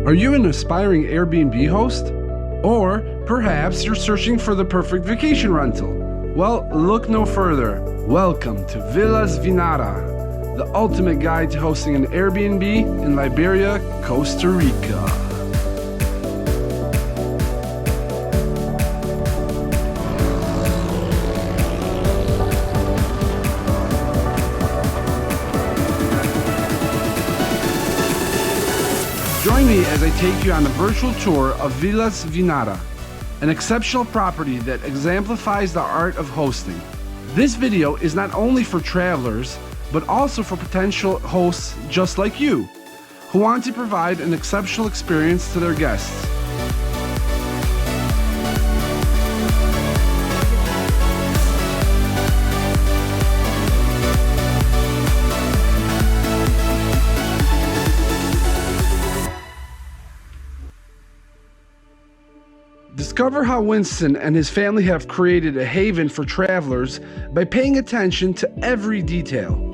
Are you an aspiring Airbnb host? Or perhaps you're searching for the perfect vacation rental? Well, look no further. Welcome to Villas Winara, the ultimate guide to hosting an Airbnb in Liberia, Costa Rica. Join me as I take you on a virtual tour of Villas Winara, an exceptional property that exemplifies the art of hosting. This video is not only for travelers, but also for potential hosts just like you, who want to provide an exceptional experience to their guests. Discover how Winston and his family have created a haven for travelers by paying attention to every detail.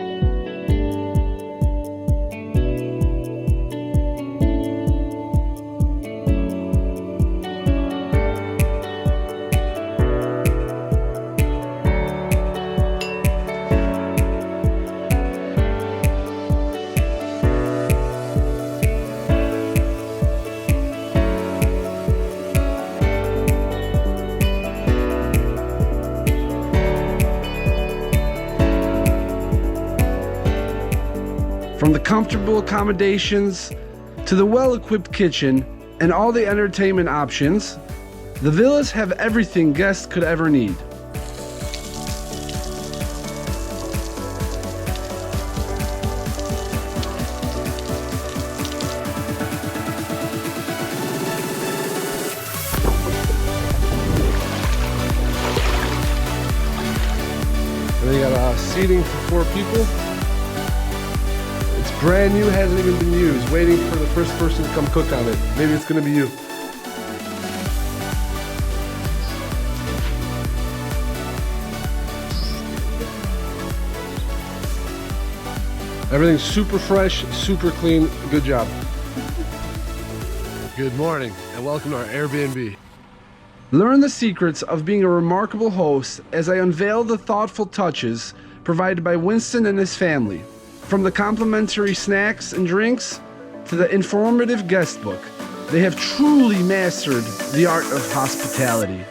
From the comfortable accommodations to the well-equipped kitchen and all the entertainment options, the villas have everything guests could ever need. And they got seating for 4 people. Brand new, hasn't even been used, waiting for the first person to come cook on it. Maybe it's gonna be you. Everything's super fresh, super clean. Good job. Good morning and welcome to our Airbnb. Learn the secrets of being a remarkable host as I unveil the thoughtful touches provided by Winston and his family. From the complimentary snacks and drinks to the informative guest book, they have truly mastered the art of hospitality.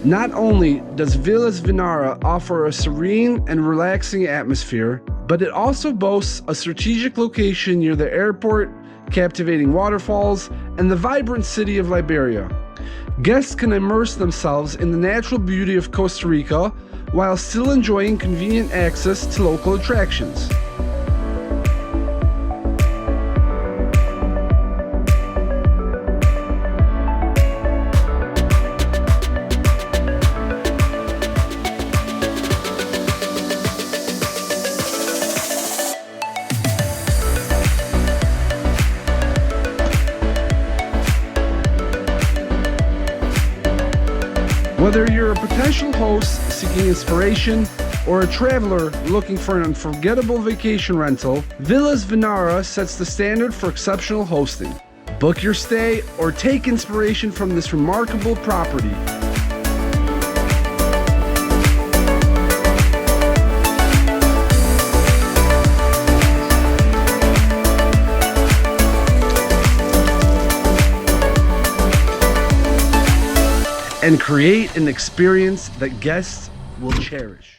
Not only does Villas Winara offer a serene and relaxing atmosphere, but it also boasts a strategic location near the airport, captivating waterfalls, and the vibrant city of Liberia. Guests can immerse themselves in the natural beauty of Costa Rica while still enjoying convenient access to local attractions. Whether you're a potential host seeking inspiration or a traveler looking for an unforgettable vacation rental, Villas Winara sets the standard for exceptional hosting. Book your stay or take inspiration from this remarkable property. And create an experience that guests will cherish.